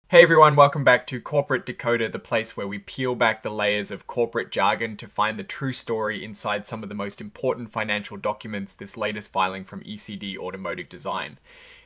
Hey everyone, welcome back to Corporate Decoder, the place where we peel back the layers of corporate jargon to find the true story inside some of the most important financial documents this latest filing from ECD Automotive Design.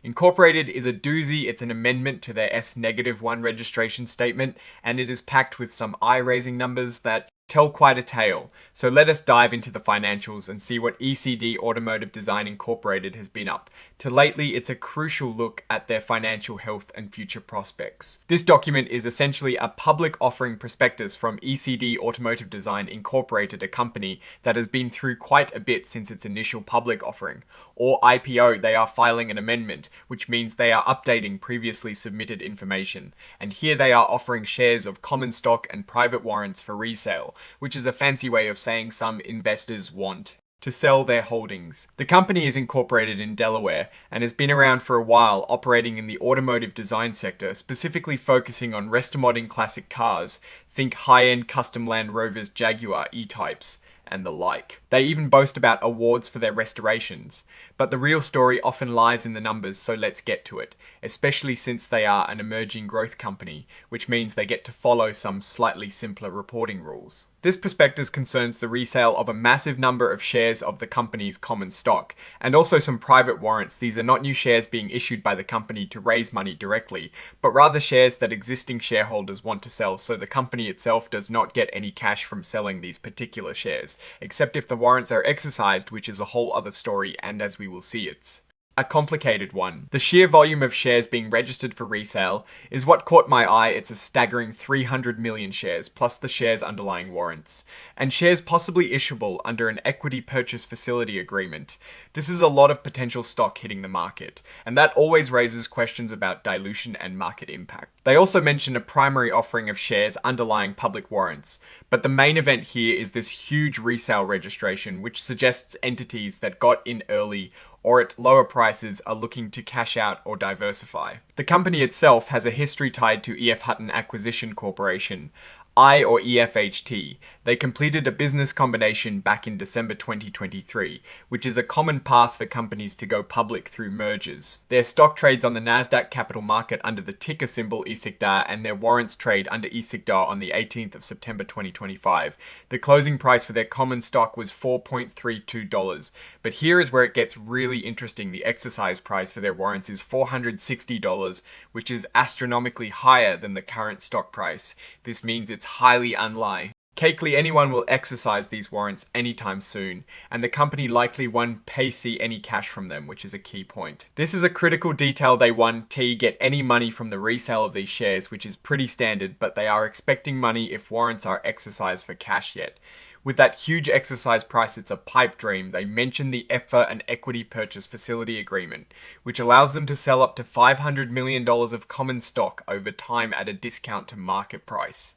Incorporated is a doozy. It's an amendment to their S-1 registration statement, and it is packed with some eye-raising numbers that tell quite a tale. So let us dive into the financials and see what ECD Automotive Design Incorporated has been up to lately. It's a crucial look at their financial health and future prospects. This document is essentially a public offering prospectus from ECD Automotive Design Incorporated, a company that has been through quite a bit since its initial public offering. Or IPO, they are filing an amendment, which means they are updating previously submitted information. And here they are offering shares of common stock and private warrants for resale, which is a fancy way of saying some investors want to sell their holdings. The company is incorporated in Delaware and has been around for a while, operating in the automotive design sector, specifically focusing on restomodding classic cars. Think high-end custom Land Rovers, Jaguar E-Types, and the like. They even boast about awards for their restorations. But the real story often lies in the numbers, so let's get to it, especially since they are an emerging growth company, which means they get to follow some slightly simpler reporting rules. This prospectus concerns the resale of a massive number of shares of the company's common stock, and also some private warrants. These are not new shares being issued by the company to raise money directly, but rather shares that existing shareholders want to sell, so the company itself does not get any cash from selling these particular shares, except if the warrants are exercised, which is a whole other story, and as we will see, it's a complicated one. The sheer volume of shares being registered for resale is what caught my eye. It's a staggering 300 million shares, plus the shares underlying warrants, and shares possibly issuable under an equity purchase facility agreement. This is a lot of potential stock hitting the market, and that always raises questions about dilution and market impact. They also mention a primary offering of shares underlying public warrants, but the main event here is this huge resale registration, which suggests entities that got in early or at lower prices are looking to cash out or diversify. The company itself has a history tied to EF Hutton Acquisition Corporation, or EFHT. They completed a business combination back in December 2023, which is a common path for companies to go public through mergers. Their stock trades on the Nasdaq Capital Market under the ticker symbol ECD, and their warrants trade under ECD on the 18th of September 2025. The closing price for their common stock was $4.32, but here is where it gets really interesting. The exercise price for their warrants is $460, which is astronomically higher than the current stock price. This means it's highly unlikely anyone will exercise these warrants anytime soon, and the company likely won't see any cash from them, which is a key point. This is a critical detail. They won't get any money from the resale of these shares, which is pretty standard, but they are expecting money if warrants are exercised for cash yet. With that huge exercise price, it's a pipe dream. They mention the EPFA and Equity Purchase Facility Agreement, which allows them to sell up to $500 million of common stock over time at a discount to market price.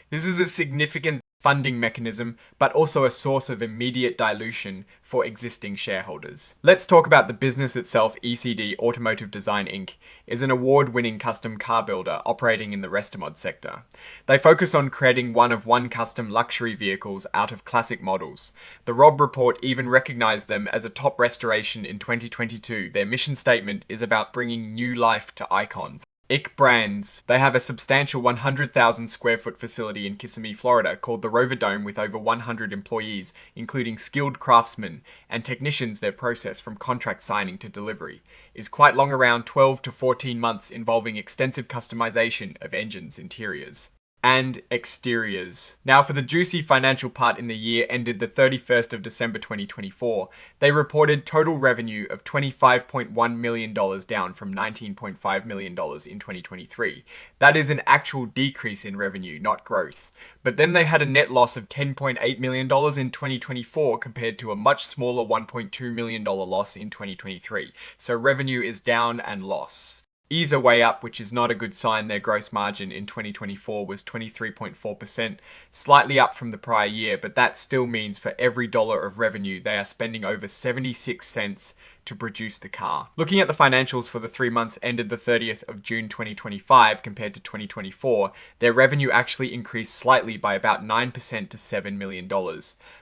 This is a significant funding mechanism, but also a source of immediate dilution for existing shareholders. Let's talk about the business itself. ECD Automotive Design Inc. is an award-winning custom car builder operating in the restomod sector. They focus on creating one-of-one custom luxury vehicles out of classic models. The Rob Report even recognized them as a top restoration in 2022. Their mission statement is about bringing new life to icons. IC Brands. They have a substantial 100,000 square foot facility in Kissimmee, Florida called the Rover Dome, with over 100 employees, including skilled craftsmen and technicians. Their process from contract signing to delivery is quite long, around 12 to 14 months, involving extensive customization of engines, interiors, and exteriors. Now for the juicy financial part. In the year ended the 31st of December 2024, they reported total revenue of $25.1 million, down from $19.5 million in 2023. That is an actual decrease in revenue, not growth. But then they had a net loss of $10.8 million in 2024 compared to a much smaller $1.2 million loss in 2023. So revenue is down and loss. E's are way up, which is not a good sign. Their gross margin in 2024 was 23.4%, slightly up from the prior year, but that still means for every dollar of revenue, they are spending over 76 cents to produce the car. Looking at the financials for the 3 months ended the 30th of June 2025 compared to 2024, their revenue actually increased slightly by about 9% to $7 million.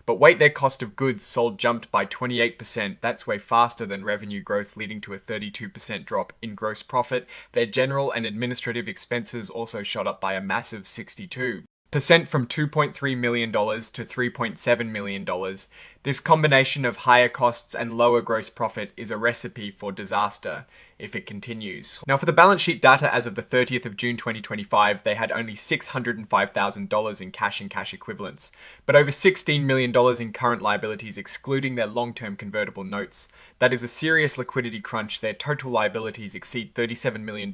But wait, their cost of goods sold jumped by 28%. That's way faster than revenue growth, leading to a 32% drop in gross profit. Their general and administrative expenses also shot up by a massive 62% from $2.3 million to $3.7 million. This combination of higher costs and lower gross profit is a recipe for disaster if it continues. Now, for the balance sheet data as of the 30th of June 2025, they had only $605,000 in cash and cash equivalents, but over $16 million in current liabilities excluding their long-term convertible notes. That is a serious liquidity crunch. Their total liabilities exceed $37 million,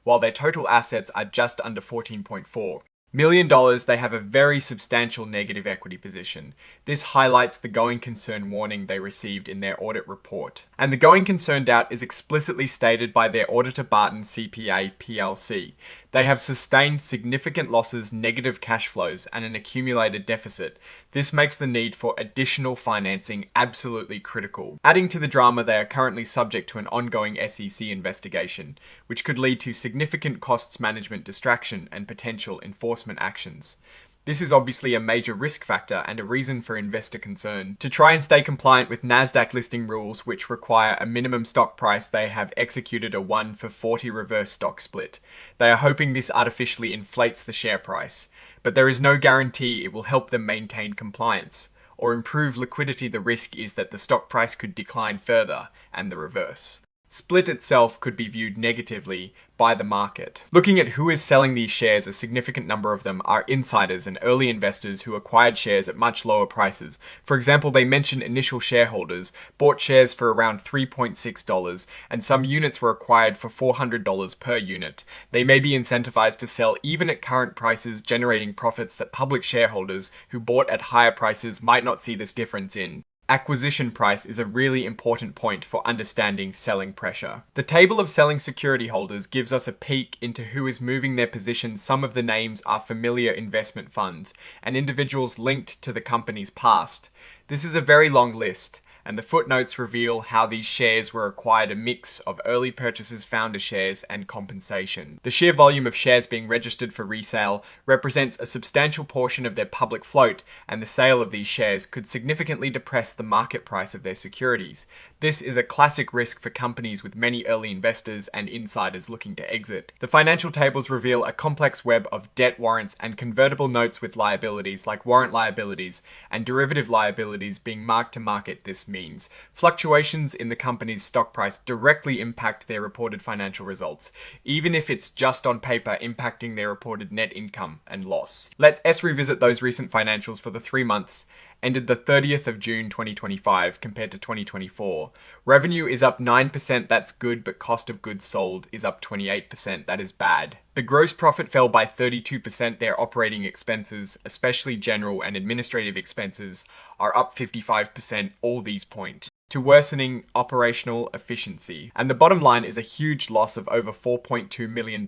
while their total assets are just under $14.4 million. They have a very substantial negative equity position. This highlights the going concern warning they received in their audit report. And the going concern doubt is explicitly stated by their auditor Barton CPA PLC. They have sustained significant losses, negative cash flows, and an accumulated deficit. This makes the need for additional financing absolutely critical. Adding to the drama, they are currently subject to an ongoing SEC investigation, which could lead to significant costs management distraction and potential enforcement actions. This is obviously a major risk factor and a reason for investor concern. To try and stay compliant with NASDAQ listing rules, which require a minimum stock price, they have executed a 1-for-40 reverse stock split. They are hoping this artificially inflates the share price, but there is no guarantee it will help them maintain compliance or improve liquidity. The risk is that the stock price could decline further and the reverse. Split itself could be viewed negatively by the market. Looking at who is selling these shares, a significant number of them are insiders and early investors who acquired shares at much lower prices. For example, they mention initial shareholders bought shares for around $3.6 and some units were acquired for $400 per unit. They may be incentivized to sell even at current prices, generating profits that public shareholders who bought at higher prices might not see this difference in. Acquisition price is a really important point for understanding selling pressure. The table of selling security holders gives us a peek into who is moving their positions. Some of the names are familiar investment funds and individuals linked to the company's past. This is a very long list, and the footnotes reveal how these shares were acquired, a mix of early purchases, founder shares, and compensation. The sheer volume of shares being registered for resale represents a substantial portion of their public float, and the sale of these shares could significantly depress the market price of their securities. This is a classic risk for companies with many early investors and insiders looking to exit. The financial tables reveal a complex web of debt warrants and convertible notes with liabilities like warrant liabilities and derivative liabilities being marked to market. This means fluctuations in the company's stock price directly impact their reported financial results, even if it's just on paper impacting their reported net income and loss. Let's revisit those recent financials for the 3 months ended the 30th of June 2025 compared to 2024. Revenue is up 9%, that's good, but cost of goods sold is up 28%, that is bad. The gross profit fell by 32%, their operating expenses, especially general and administrative expenses, are up 55%, all these point to worsening operational efficiency. And the bottom line is a huge loss of over $4.2 million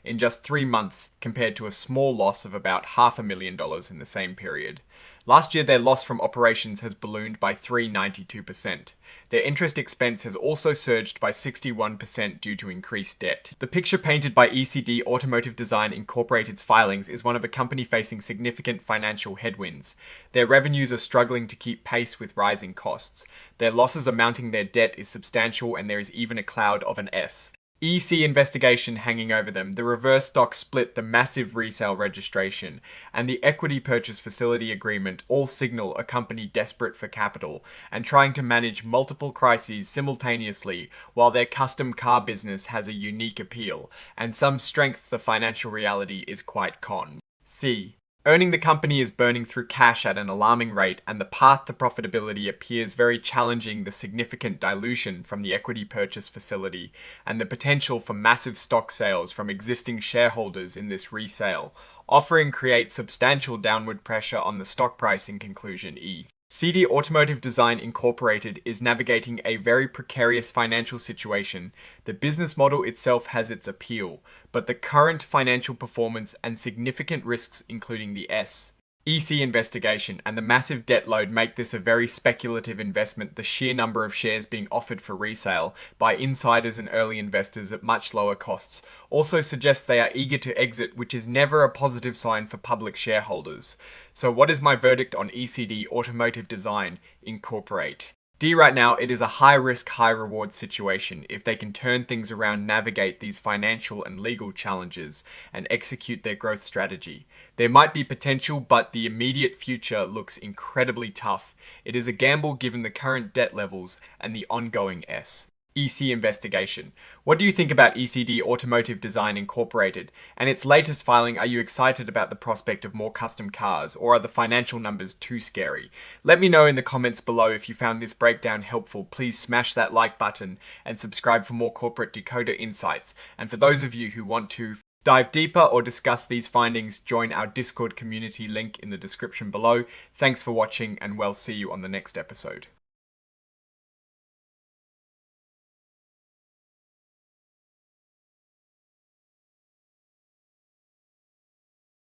in just 3 months compared to a small loss of about $500,000 in the same period. Last year, their loss from operations has ballooned by 392%. Their interest expense has also surged by 61% due to increased debt. The picture painted by ECD Automotive Design Incorporated's filings is one of a company facing significant financial headwinds. Their revenues are struggling to keep pace with rising costs. Their losses are mounting, their debt is substantial, and there is even a cloud of an S. EC investigation hanging over them, the reverse stock split, the massive resale registration, and the equity purchase facility agreement all signal a company desperate for capital and trying to manage multiple crises simultaneously. While their custom car business has a unique appeal and some strength, the financial reality is quite con. C. Earning the company is burning through cash at an alarming rate, and the path to profitability appears very challenging. The significant dilution from the equity purchase facility and the potential for massive stock sales from existing shareholders in this resale offering creates substantial downward pressure on the stock price. In conclusion, ECD Automotive Design Incorporated is navigating a very precarious financial situation. The business model itself has its appeal, but the current financial performance and significant risks, including the S EC investigation and the massive debt load make this a very speculative investment, the sheer number of shares being offered for resale by insiders and early investors at much lower costs also suggests they are eager to exit, which is never a positive sign for public shareholders. So what is my verdict on ECD Automotive Design Incorporate? D, right now, it is a high risk, high reward situation if they can turn things around, navigate these financial and legal challenges, and execute their growth strategy. There might be potential, but the immediate future looks incredibly tough. It is a gamble given the current debt levels and the ongoing EC investigation. What do you think about ECD Automotive Design Incorporated and its latest filing? Are you excited about the prospect of more custom cars, or are the financial numbers too scary? Let me know in the comments below if you found this breakdown helpful. Please smash that like button and subscribe for more corporate decoder insights. And for those of you who want to dive deeper or discuss these findings, join our Discord community, link in the description below. Thanks for watching, and we'll see you on the next episode.